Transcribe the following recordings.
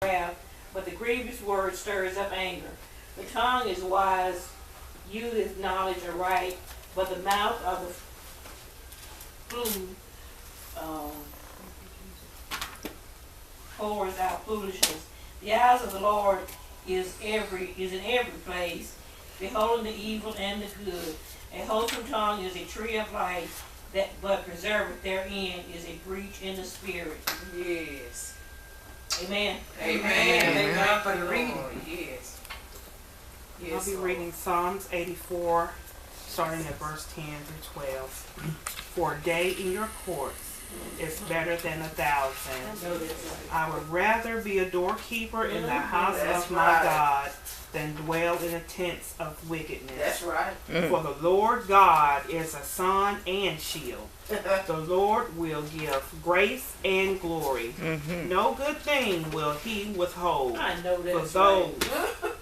wrath, but the grievous word stirs up anger. The tongue is wise, youth is knowledge aright, but the mouth of the fool pours out foolishness. The eyes of the Lord is in every place, beholding the evil and the good. A wholesome tongue is a tree of life, but preserveth therein is a breach in the spirit. Yes. Amen. Amen. Thank God for the reading. Yes. I'll be reading Psalms 84, starting at verse 10 through 12. For a day in your courts is better than 1,000. I would rather be a doorkeeper in the house of my God than dwell in the tents of wickedness. That's right. For the Lord God is a sun and shield. The Lord will give grace and glory. No good thing will he withhold I know for that's those right.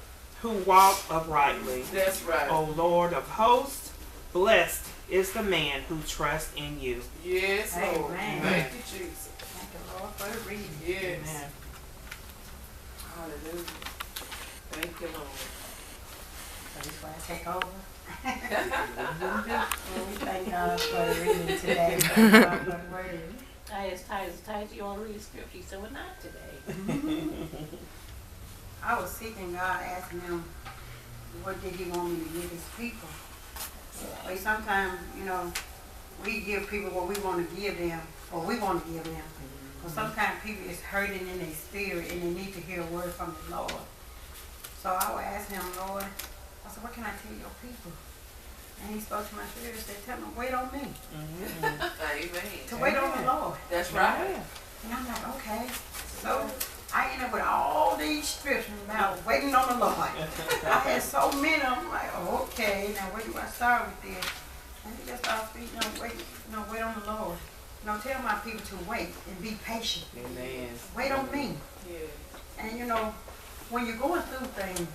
who walk uprightly. That's right. O Lord of hosts, blessed is the man who trusts in you. Yes, Lord. Amen. Thank you, Jesus. Thank the Lord for the reading. Yes. Amen. Hallelujah. Thank you, Lord. So this why I take over. Well, we thank God for the reading today. Thank God for the word. I asked Titus, you want to read the scripture? He said, well, not today. I was seeking God, asking him, what did he want me to give his people? But sometimes, we give people what we want to give them, or we want to give them. But sometimes people is hurting in their spirit and they need to hear a word from the Lord. So I would ask him, Lord, I said, what can I tell your people? And he spoke to my spirit and said, tell them, wait on me. Amen. To wait on the Lord. That's right. And I'm like, okay. So I ended up with all these scriptures about waiting on the Lord. I had so many. I'm like, oh, okay. Now where do I start with this? And he just started speaking, wait on the Lord. Tell my people to wait and be patient. Amen. Wait on me. Yeah. And when you're going through things,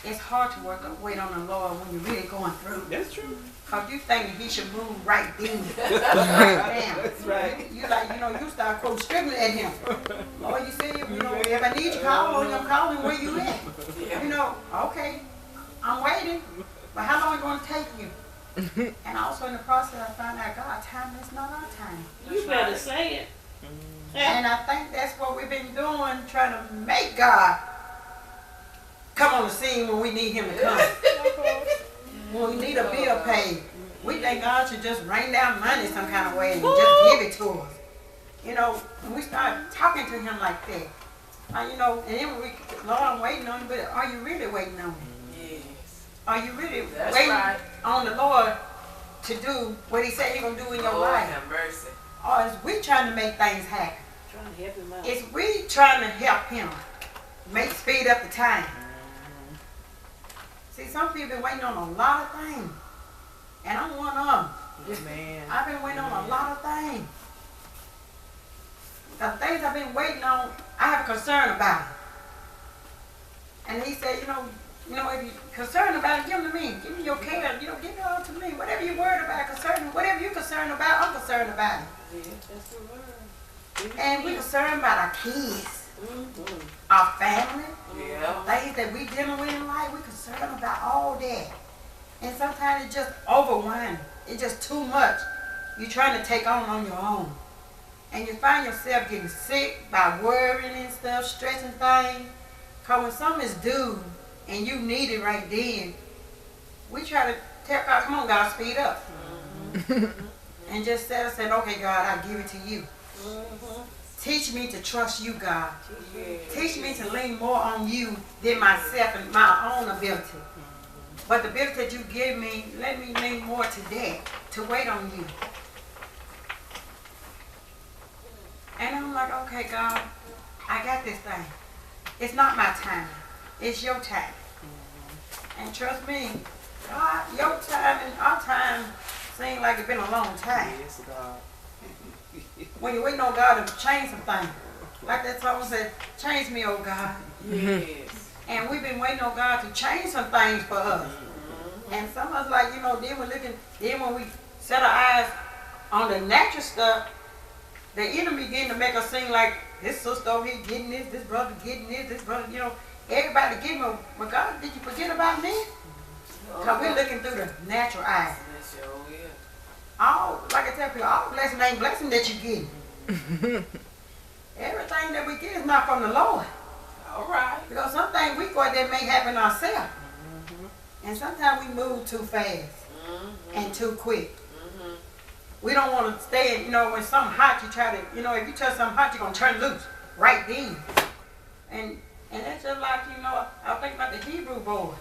it's hard to wait on the Lord when you're really going through. That's true. Because you think he should move right then. Damn. That's right. You start quote scribbling at him. Lord, you say, if I need you, call on you, I'm calling where you at. Yeah. Okay, I'm waiting, but how long is it going to take you? And also in the process, I found out God's time is not our time. You better say it. And I think that's what we've been doing, trying to make God come on the scene when we need him to come. When we need a bill paid, we think God should just rain down money some kind of way and just give it to us. When we start talking to him like that, and then Lord, I'm waiting on you, but are you really waiting on me? Yes. Are you really That's waiting right. on the Lord to do what he said he's going to do in your Lord life? have mercy. Or is we trying to make things happen? Trying to help him out. Is we trying to help him speed up the time? See, some people been waiting on a lot of things. And I'm one of them. Man. I've been waiting on a lot of things. The things I've been waiting on, I have a concern about it. And he said, if you're concerned about it, give them to me. Give me your care. Give it all to me. Whatever you're worried about, whatever you're concerned about, I'm concerned about it. Yeah, that's the word. And we're concerned about our kids, our family, Yeah. things that we dealing with in life. We're concerned about all that. And sometimes it's just overwhelming. It's just too much. You're trying to take on your own. And you find yourself getting sick by worrying and stuff, stressing things. Because when something is due and you need it right then, we try to tell God, come on, God, speed up. And just say, okay, God, I give it to you. Teach me to trust you, God. Yes. Teach me to lean more on you than myself and my own ability. But the ability that you give me, let me lean more to that, to wait on you. And I'm like, okay, God, I got this thing. It's not my time. It's your time. And trust me, God, your time and our time seem like it's been a long time. Yes, God. When you're waiting on God to change some things. Like that song said, change me, oh God. Yes. And we've been waiting on God to change some things for us. And some of us like, then when we set our eyes on the natural stuff, the enemy begin to make us seem like this sister over here getting this brother getting this brother, everybody getting it. But God, did you forget about me? Because we're looking through the natural eye. That's your will. All, like I tell people, all blessing ain't blessing that you get. Everything that we get is not from the Lord. All right. Because some things we thought that may happen ourselves. And sometimes we move too fast and too quick. We don't want to stay, when something hot, you try to, if you touch something hot, you're going to turn loose right then. And that's just like, I think about the Hebrew boys.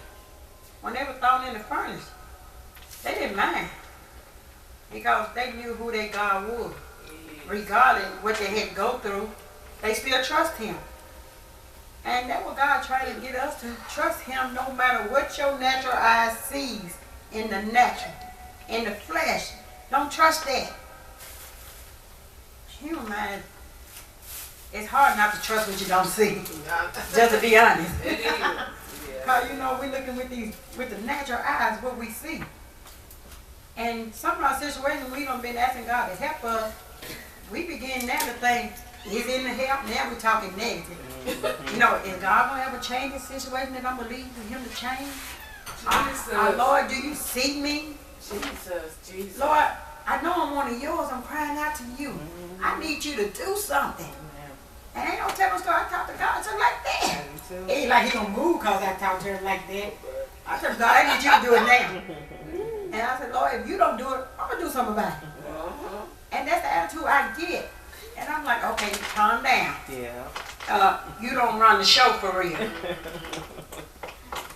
When they were thrown in the furnace, they didn't mind. Because they knew who their God was. Regardless of what they had to go through, they still trust him. And that's what God trying to get us to trust him no matter what your natural eye sees in the natural, in the flesh. Don't trust that. Human mind, it's hard not to trust what you don't see. Just to be honest. It is. Yeah. Because we're looking with the natural eyes what we see. And some of our situations we done been asking God to help us. We begin now to think, is in the help? Now we're talking negative. Is God gonna ever change the situation that I'm believing for him to change? Jesus. Lord, do you see me? Jesus. Lord, I know I'm one of yours. I'm crying out to you. I need you to do something. And ain't no telling story. I talk to God just like that. It ain't like he gonna move because I talk to him like that. I said, God, I need you to do it now. And I said, Lord, if you don't do it, I'm gonna do something about it. And that's the attitude I get. And I'm like, okay, calm down. Yeah. You don't run the show for real.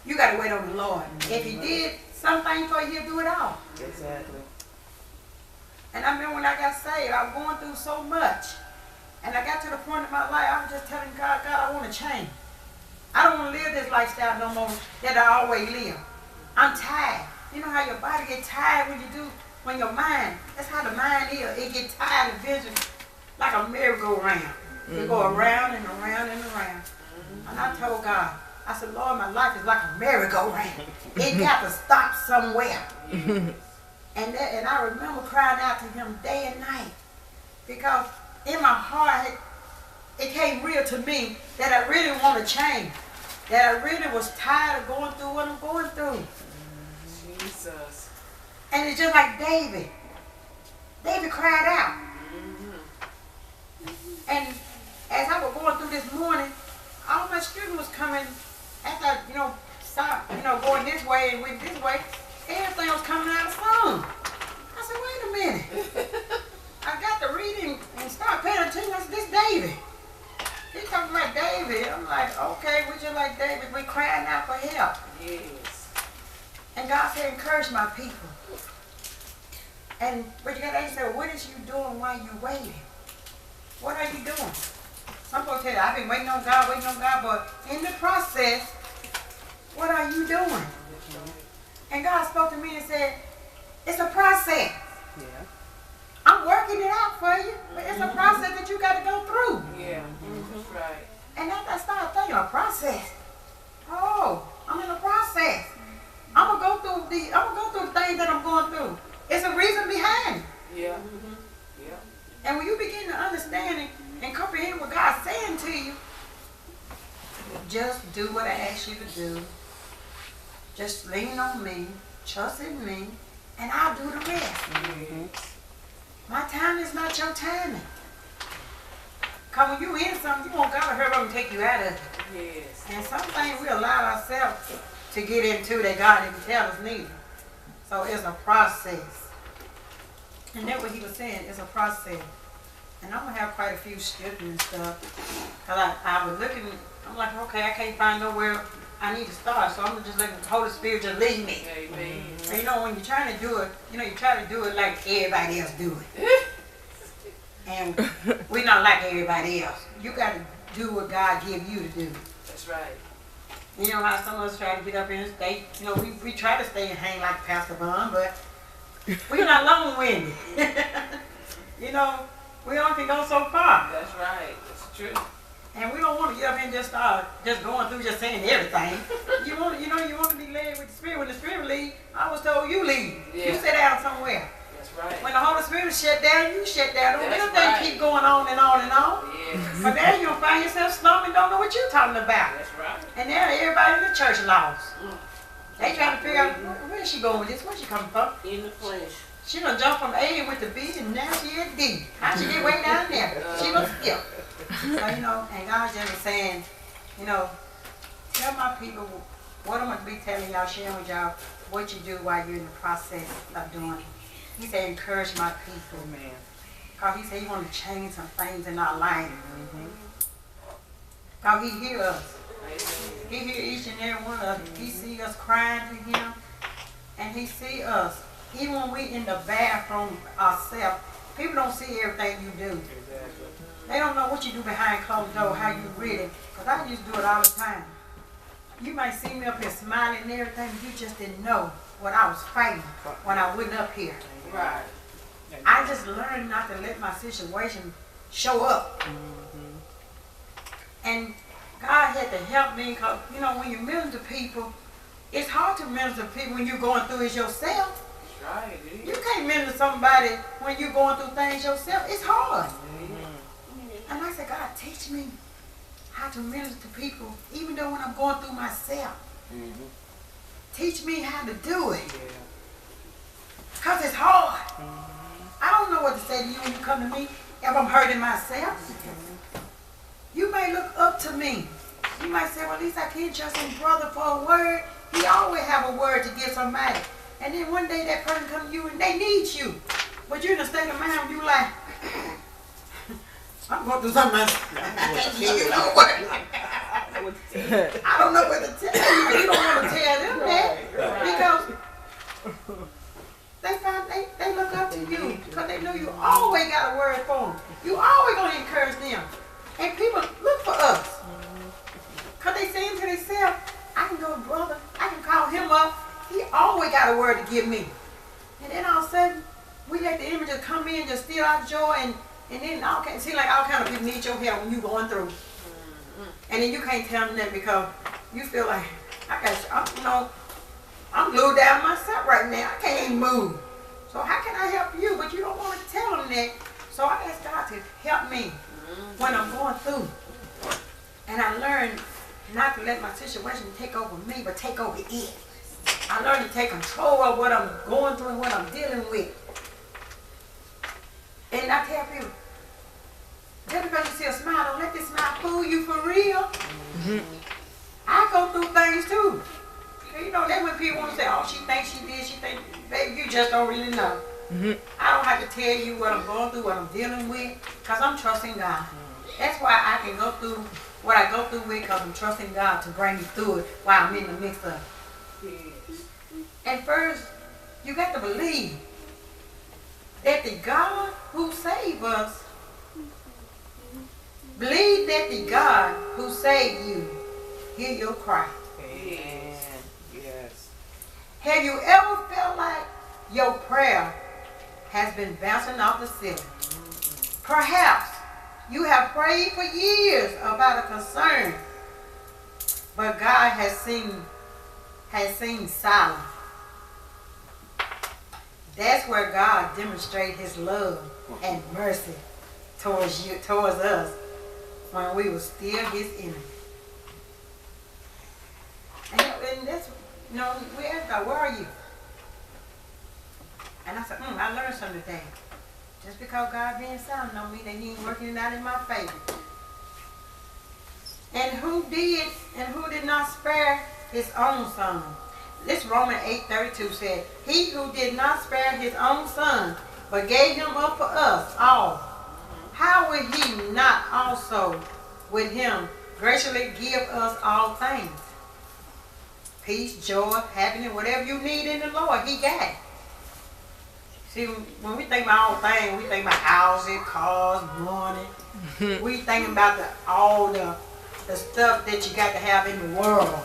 You gotta wait on the Lord. If he did something for you, he'll do it all. Exactly. And I remember when I got saved, I was going through so much. And I got to the point in my life, I was just telling God, I want to change. I don't want to live this lifestyle no more that I always live. I'm tired. You know how your body gets tired when your mind, that's how the mind is. It gets tired of vision like a merry-go-round. It go around and around and around. And I told God, I said, Lord, my life is like a merry-go-round. It got to stop somewhere. And I remember crying out to him day and night. Because in my heart, it came real to me that I really want to change. That I really was tired of going through what I'm going through. Jesus. And it's just like David. David cried out. And as I was going through this morning, all my strength was coming. After I, stopped, going this way and went this way, everything was coming out of song. I said, wait a minute. I got to reading and start paying attention. I said, this David. He talking about David. I'm like, okay, we just like David. We crying out for help. Yes. And God said, encourage my people. But you got to ask yourself, what is you doing while you waiting? What are you doing? Some folks tell you, I've been waiting on God, but in the process, what are you doing? And God spoke to me and said, it's a process. Yeah. I'm working it out for you, but it's a process that you got to go through. Yeah. That's right. And after I started thinking, a process. Oh, I'm in a process. I'm gonna go through the things that I'm going through. It's a reason behind it. Yeah. Yeah. And when you begin to understand and comprehend what God's saying to you, just do what I ask you to do. Just lean on me, trust in me, and I'll do the rest. My time is not your timing. Because when you in something, you want God to hurry up and take you out of it. Yes. And some things we allow ourselves to get into that God didn't tell us neither. So it's a process. And that's what he was saying, it's a process. And I'm going to have quite a few scriptures and stuff. Because I was looking, I'm like, okay, I can't find nowhere I need to start. So I'm just letting the Holy Spirit just lead me. Amen. And when you're trying to do it, you try to do it like everybody else do it. And we're not like everybody else. You got to do what God gives you to do. That's right. You know how some of us try to get up here and stay, we try to stay and hang like Pastor Bond, but we're not long-winded. We only can go so far. That's right. That's true. And we don't want to get up here and just start just going through just saying everything. You want to be led with the Spirit. When the Spirit leads, I was told you lead. Yeah. You sit down somewhere. That's right. When the Holy Spirit shut down, you shut down. Don't That's let that right. keep going on and on and on. Yes. But now you don't find yourself slumming, don't know what you're talking about. That's right. And now everybody in the church lost. Mm. They trying to figure out where is she going with this? Where she coming from? In the flesh. She done jumped from A with the B and now she at D. How she get way down there? She done skip. So, you know, and God just was saying, you know, tell my people what I'm going to be telling y'all, sharing with y'all what you do while you're in the process of doing it. He said, encourage my people. Amen. Because he said he want to change some things in our life. Because he hear us. He hear each and every one of us. He see us crying to him. And he see us. Even when we in the bathroom ourselves, people don't see everything you do. Exactly. They don't know what you do behind closed doors, how you really. Because I used to do it all the time. You might see me up here smiling and everything, but you just didn't know what I was fighting when I went up here. Right. I just learned not to let my situation show up. And God had to help me because, you know, when you minister to people, it's hard to minister to people when you're going through it yourself. That's right. It You is. can't minister to somebody when you're going through things yourself. It's hard. And I said, God, teach me how to minister to people, even though when I'm going through myself. Teach me how to do it. Because it's hard. I don't know what to say to you when you come to me if I'm hurting myself. You may look up to me. You might say, well, at least I can't trust his brother for a word. He always have a word to give somebody. And then one day that person comes to you and they need you. But you're in a state of mind where you like, I'm going through something else. You know what? I don't know what to tell you, but you don't want to tell them that. Because they look up to you. Because they know you always got a word for them. You always going to encourage them. And people look for us. Because they saying to themselves, I can go to brother. I can call him up. He always got a word to give me. And then all of a sudden, we let the enemy just come in and just steal our joy. And then it seems like all kind of people need your help when you're going through. And then you can't tell them that because you feel like, I'm glued down myself right now. I can't even move. So how can I help you? But you don't want to tell them that. So I asked God to help me when I'm going through. And I learned not to let my situation take over me, but take over it. I learned to take control of what I'm going through and what I'm dealing with. And I tell people, just because you see a smile, don't let this smile fool you for real. I go through things too. You know, that's when people want to say, oh, she thinks she did, she thinks, baby, you just don't really know. I don't have to tell you what I'm going through, what I'm dealing with, because I'm trusting God. That's why I can go through what I go through with, because I'm trusting God to bring me through it while I'm in the midst of it. And first, you got to believe that the God who saved us, believe that the God who saved you hear your cry. Amen. Yes. Have you ever felt like your prayer has been bouncing off the ceiling? Perhaps you have prayed for years about a concern, but God has seemed silent. That's where God demonstrated his love and mercy towards us when we were still his enemy. And that's, you know, we asked God, where are you? And I said, I learned something today. Just because God being silent don't mean that he ain't working it out in my favor. And who did and who did not spare his own son? This Romans 8:32 said, he who did not spare his own son, but gave him up for us all, how will he not also with him graciously give us all things? Peace, joy, happiness, whatever you need in the Lord, he got it. See, when we think about all things, we think about houses, cars, money. We think about all the stuff that you got to have in the world.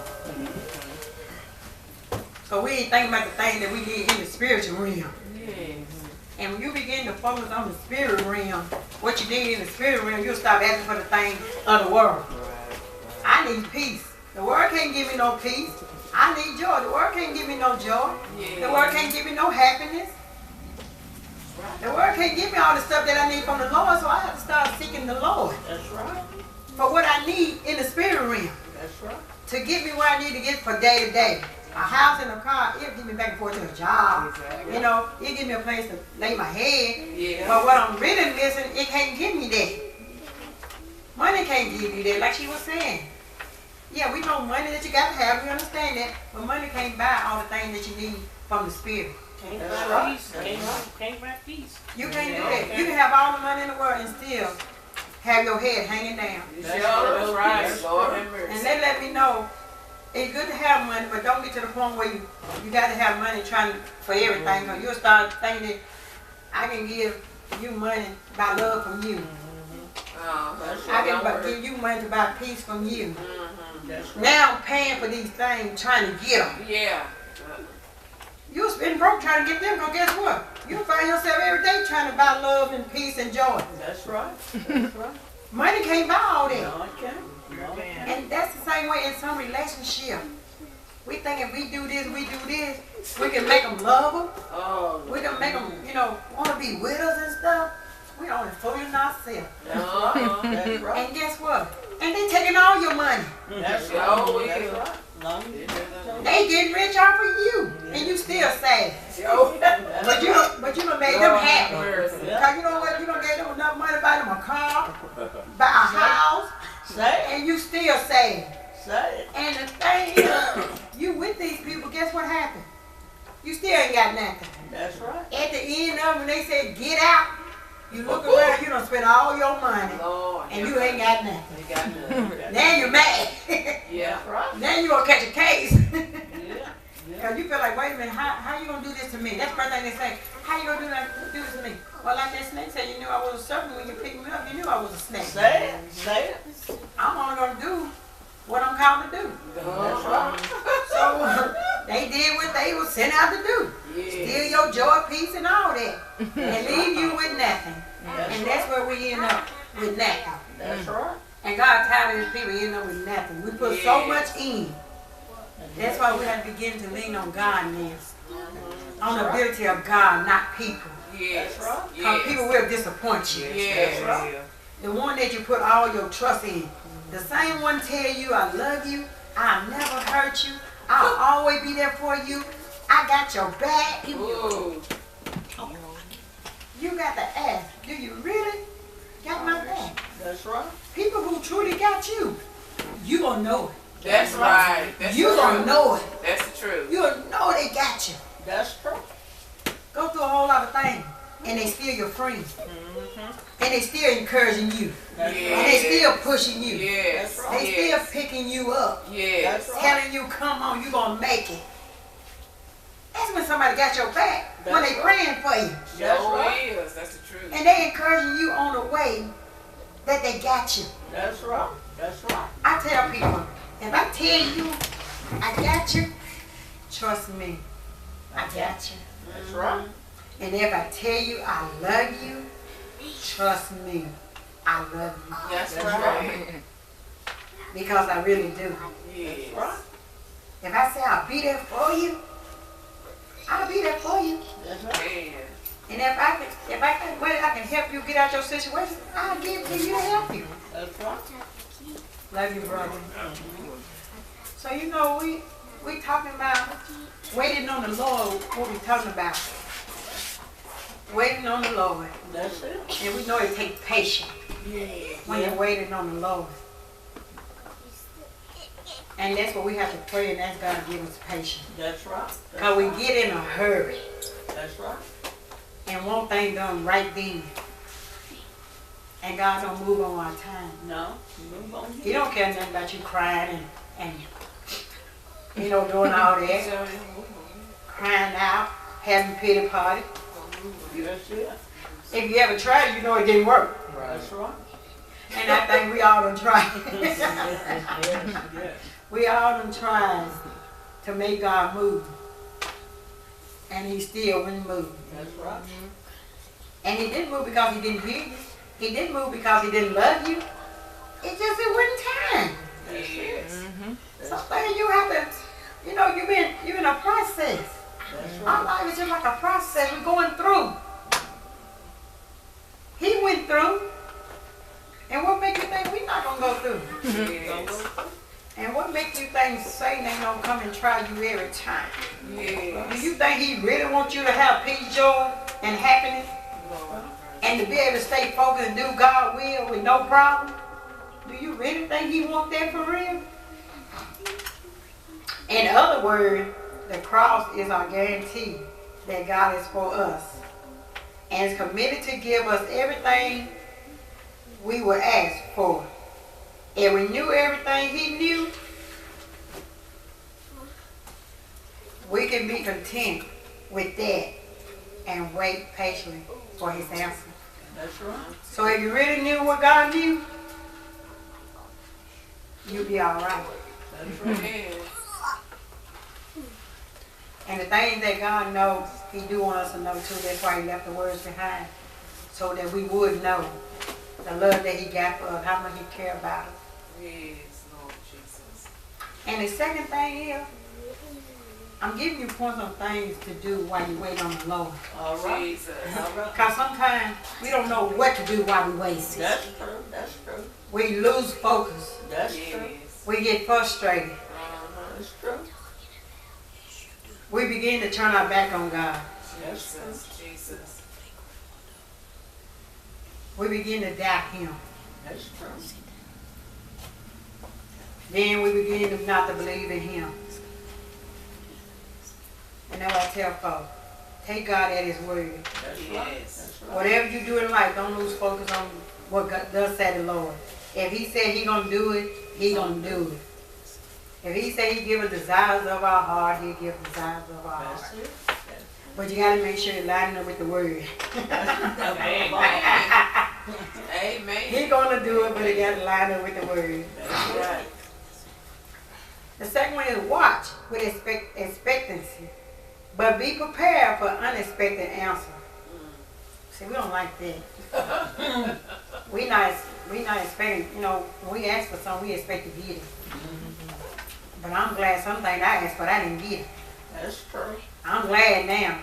So we ain't thinking about the things that we need in the spiritual realm. And when you begin to focus on the spirit realm, what you need in the spirit realm, you'll stop asking for the things of the world. I need peace. The world can't give me no peace. I need joy. The world can't give me no joy. The world can't give me no happiness. The world can't give me all the stuff that I need from the Lord, so I have to start seeking the Lord That's right. for what I need in the spirit realm That's right. to get me where I need to get for day to day. A house and a car, it'll get me back and forth to a job. Exactly. You know, it'll give me a place to lay my head. Yeah. But what I'm really missing, it can't give me that. Money can't give you that, like she was saying. Yeah, we know money that you got to have, we understand that, but money can't buy all the things that you need from the spirit. Can't That's buy right. peace. Can't buy peace. You can't do that. You can have all the money in the world and still have your head hanging down. That's right. Lord have mercy. And they let me know it's good to have money, but don't get to the point where you got to have money trying for everything. Because you'll start thinking that I can give you money by love from you. I can give you money to buy peace from you. That's right. Now I'm paying for these things, trying to get them. Yeah. You'll spend broke trying to get them, because guess what? You'll find yourself every day trying to buy love and peace and joy. That's right. That's right. Money can't buy all that. No, it can't. No, it can't. And that's the same way in some relationship. We think if we do this, we can make them love them. Oh. We can make them, want to be with us and stuff. We only fooling ourselves. That's right. That's right. And guess what? And they taking all your money. That's right. Oh, That's yeah. right. Long as you They getting rich off of you, and you still sad. But you done made them happy. Cause you know what? You done gave them enough money to buy them a car, buy a house, Say and you still sad. it. Say it. And the thing is, you with these people, guess what happened? You still ain't got nothing. That's right. At the end of it, when they said get out, you look around, you done spent all your money, Lord. and you ain't got nothing. They got nothing. Now you're mad. Yeah. That's right. Now you gonna catch a case. Yeah. Yeah. Cause you feel like, wait a minute, how you gonna do this to me? That's the first thing they say. How you gonna do this to me? Well, like that snake said, you knew I was a serpent when you picked me up. You knew I was a snake. Say it. Say it. I'm only gonna do what I'm called to do. That's right. So they did what they was sent out to do. Steal your joy, peace, and all that, and leave you with nothing. And that's where we end up with nothing. That's right. And God tired of his people end up with nothing. We put so much in. That's why we have to begin to lean on God now. On the ability of God, not people. Yes. That's right. Because people will disappoint you. Yes. That's right. The one that you put all your trust in. The same one tell you, I love you, I'll never hurt you, I'll always be there for you, I got your back. Ooh. You got to ask, do you really got my back? That's right. People who truly got you, you gonna know it. That's right. That's You the gonna truth. know it. That's the truth. You'll know they got you. That's true. Go through a whole lot of things, and they still your friends. And they still encouraging you. That's Yeah. And they still pushing you. Yes. That's right. They still picking you up. Yes. That's right. Telling you, come on, you gonna make it. That's when somebody got your back. When That's they right. praying for you. That's Sure right. is. That's the truth. And they encouraging you on the way that they got you. That's right. That's right. I tell people, if I tell you I got you, trust me, I got you. That's right. And if I tell you I love you, trust me, I love you. That's That's right. Because I really do. Yes. Right. If I say I'll be there for you, I'll be there for you. That's right. Man. And if I can help you get out your situation, I'll give it to you to help you. That's right. Love you, brother. So we talking about waiting on the Lord. What we talking about? Waiting on the Lord. That's it. And we know it takes patience when you're waiting on the Lord. And that's what we have to pray and ask God to give us patience. That's right. Because we get in a hurry That's right. and want things done right then. And God don't move on our time. No. Move on. He don't care nothing about you crying and doing all that. Crying out, having pity party. That's it. If you ever tried it, you know it didn't work. That's right. And I think we all done tried. Yes, yes. We all done tried to make God move. And he still wouldn't move. That's right. And he didn't move because he didn't hear you. He didn't move because he didn't love you. It just it wasn't time. Yes. Something you have to, you're in a process. That's Our right. life is just like a process we're going through. And what makes you think Satan ain't gonna come and try you every time? Yes. Do you think he really wants you to have peace, joy, and happiness? And to be able to stay focused and do God's will with no problem? Do you really think he wants that for real? In other words, the cross is our guarantee that God is for us and is committed to give us everything we would ask for. If we knew everything he knew, we can be content with that and wait patiently for his answer. That's right. So if you really knew what God knew, you'd be all right. That's right. Yes. And the things that God knows, he do want us to know too. That's why he left the words behind. So that we would know the love that he got for us, how much he care about us. Yes, Lord Jesus. And the second thing is, I'm giving you points on things to do while you wait on the Lord. All right. Jesus. All right. Because sometimes we don't know what to do while we wait. That's true. That's true. We lose focus. That's true. Yes. We get frustrated. That's true. We begin to turn our back on God. That's true. Jesus. Jesus. We begin to doubt him. That's true. Then we begin to not to believe in him. And that's what I tell folks. Take God at his word. That's right. Yes. That's right. Whatever you do in life, don't lose focus on what God does say the Lord. If he said he gonna do it, he gonna do it. If he said he give us desires of our heart, he'll give desires of our That's heart. it. But you gotta make sure you're lining up with the word. Amen. Amen. He's gonna do it, but he gotta line up with the word. That's right. The second one is watch with expectancy, but be prepared for unexpected answer. See, we don't like that. we not expecting, when we ask for something, we expect to get it. But I'm glad some things I asked for, I didn't get it. That's true. I'm glad now.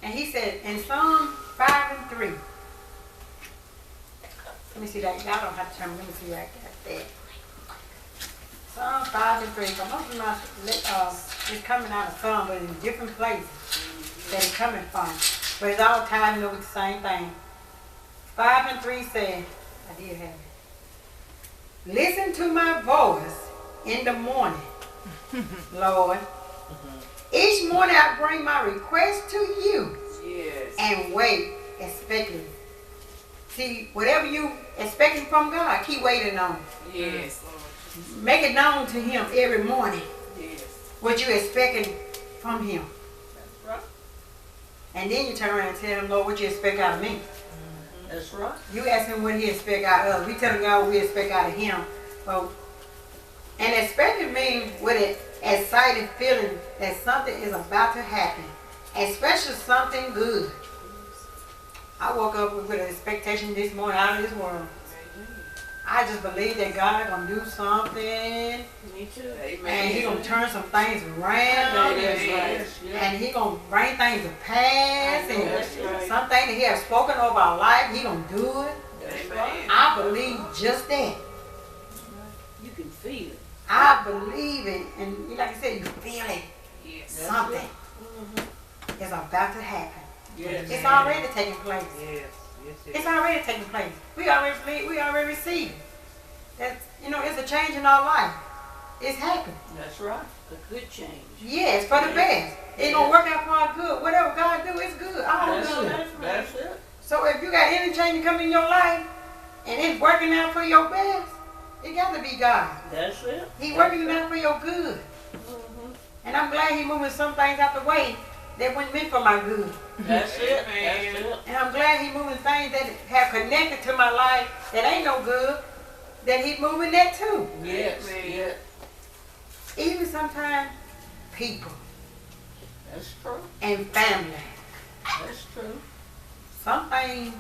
And he said in Psalm 5 and 3. Let me see that. Y'all don't have to tell me. Let me see where I got that. Psalm 5 and 3. Because most of my it's coming out of Psalm, but in different places that it's coming from. But it's all tied in with the same thing. 5 and 3 said, I did have it. Listen to my voice in the morning, Lord. Each morning I bring my request to you. Yes. And wait expectantly. See, whatever you expecting from God, keep waiting on it. Yes, Lord. Make it known to him every morning Yes. what you expecting from him. That's right. And then you turn around and tell him, Lord, what you expect out of me. That's right. You ask him what he expect out of us. We tell God what we expect out of him. And expecting means with an excited feeling that something is about to happen, especially something good. I woke up with an expectation this morning out of this world. I just believe that God gonna do something, Me too. Amen. and he gonna turn some things around, That's right. and he gonna bring things to pass, and That's right. something that he has spoken over our life, he gonna do it. That's Amen. right. I believe just that. You can feel it. I believe it, and like I said, you feel it. Yes. Something is about to happen. Yes. It's already taking place. Yes, yes, It's already taking place. We already believe, we already received it. That's, it's a change in our life. It's happening. That's right. A good change. Yes, for the best. It's gonna work out for our good. Whatever God do, it's good. All That's good. it. That's it. So if you got any change coming in your life and it's working out for your best, it got to be God. That's it. He working it out for your good. And I'm glad he moving some things out the way that wasn't meant for my good. That's it. Amen. That's it. And I'm glad he moving things that have connected to my life that ain't no good, that he moving that too. Yes. Yes. Even sometimes people That's true. and family. That's true. Some things,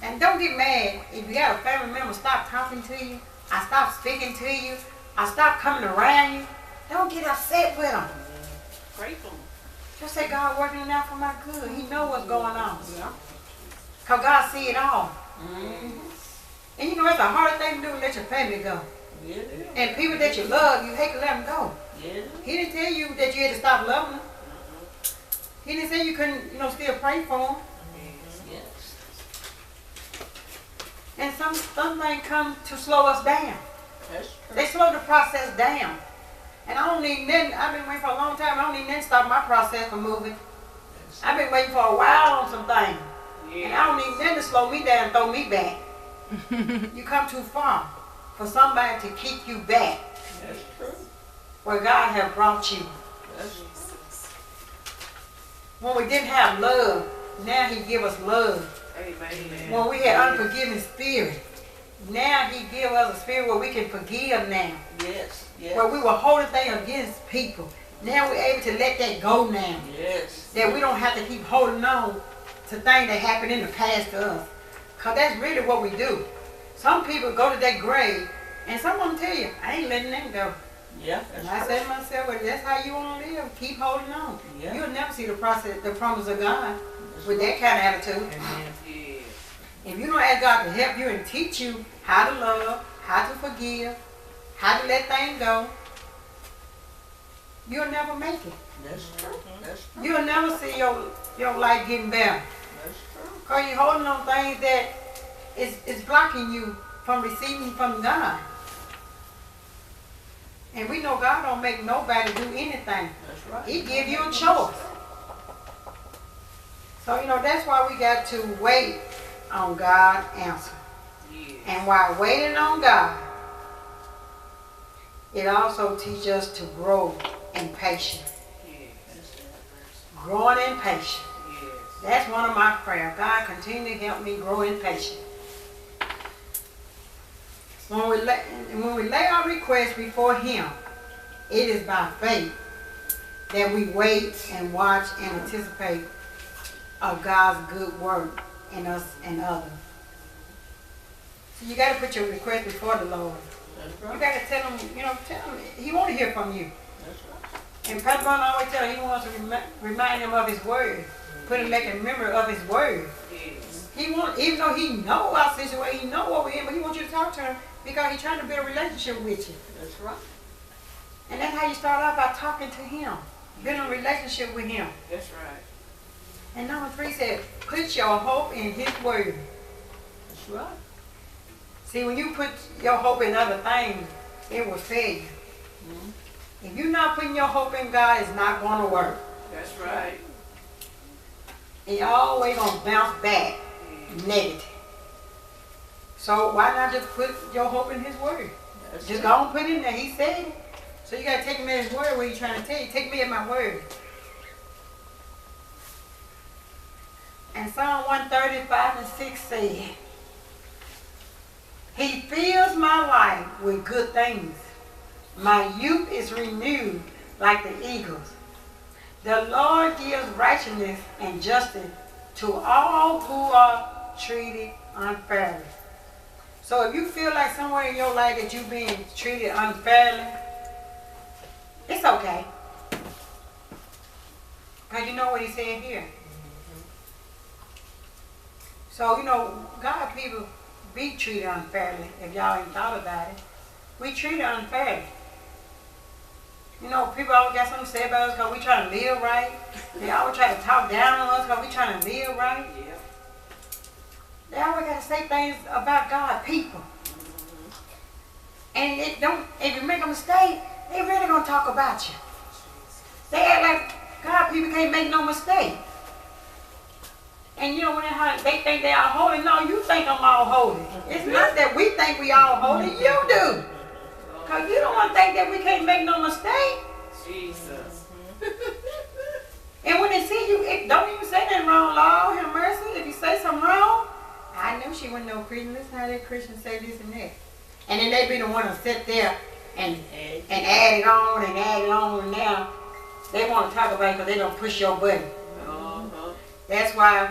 and don't get mad if you got a family member stop talking to you, I stop speaking to you, I stop coming around you. Don't get upset with them. Grateful. Just say God working it out for my good. He know what's going on. Yeah. Because God see it all. And you know, it's a hard thing to do to let your family go. Yeah, it is. And people that you love, you hate to let them go. Yeah, it is. He didn't tell you that you had to stop loving them. He didn't say you couldn't, still pray for them. Yes. And some things come to slow us down. That's true. They slow the process down. And I don't need nothing. I've been waiting for a long time. I don't need nothing to stop my process from moving. I've been waiting for a while on some things. And I don't need nothing to slow me down and throw me back. You come too far for somebody to keep you back That's true. where God has brought you. That's When we didn't have love, now He give us love. Amen. When we had unforgiving spirit, now He give us a spirit where we can forgive now. yes. Yes. Where we were holding things against people. Now we're able to let that go now. Yes. That we don't have to keep holding on to things that happened in the past to us. Because that's really what we do. Some people go to that grave and someone tell you, I ain't letting them go. Yeah. And I said to myself, well, that's how you want to live. Keep holding on. Yeah. You'll never see the promise of God with that kind of attitude. Amen. Yeah. If you don't ask God to help you and teach you how to love, how to forgive, how to let things go, you'll never make it. That's true. That's true. You'll never see your life getting better. That's true. Because you're holding on things that is blocking you from receiving from God. And we know God don't make nobody do anything. That's right. He give you a choice. So, that's why we got to wait on God's answer. Yeah. And while waiting on God, it also teaches us to grow in patience. Growing in patience. Yes. That's one of my prayers. God, continue to help me grow in patience. When we lay our requests before Him, it is by faith that we wait and watch and anticipate of God's good work in us and others. So you got to put your request before the Lord. That's You right. got to tell Him, He want to hear from you. That's right. And Pastor Brown always tell him he wants to remind him of His word. Put him back in memory of His word. Yes. He want, even though He know our situation, He know what we're in, but He wants you to talk to Him because He's trying to build a relationship with you. That's right. And that's how you start out, by talking to Him, building a relationship with Him. That's right. And number 3 said, put your hope in His word. That's right. See, when you put your hope in other things, it will fail you. If you're not putting your hope in God, it's not going to work. That's right. And you're always going to bounce back negative. So why not just put your hope in His word? That's Just it. go and put it in there. He said it. So you got to take Him at His word when He's trying to tell you. Take me at my word. And Psalm 135 and 6 said, He fills my life with good things. My youth is renewed like the eagles. The Lord gives righteousness and justice to all who are treated unfairly. So if you feel like somewhere in your life that you're being treated unfairly, it's okay. Because you know what He said here. So, God people be treated unfairly, if y'all ain't thought about it. We treated unfairly. People always got something to say about us because we trying to live right. They always try to talk down on us because we trying to live right. Yeah. They always got to say things about God, people. And if you make a mistake, they really going to talk about you. They act like God people can't make no mistake. And when they think they all holy, no, you think I'm all holy. It's not that we think we all holy, you do. Because you don't want to think that we can't make no mistake. Jesus. And when they see you, don't even say nothing wrong, Lord, have mercy. If you say something wrong, I knew she wasn't no Christian. Listen how that Christian say this and that. And then they be the one to sit there and add it on and add it on. And now they want to talk about it because they don't push your button. Uh-huh. That's why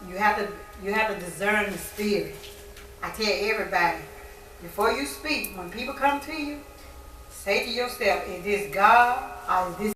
you have to discern the spirit. I tell everybody, before you speak, when people come to you, say to yourself, is this God or is this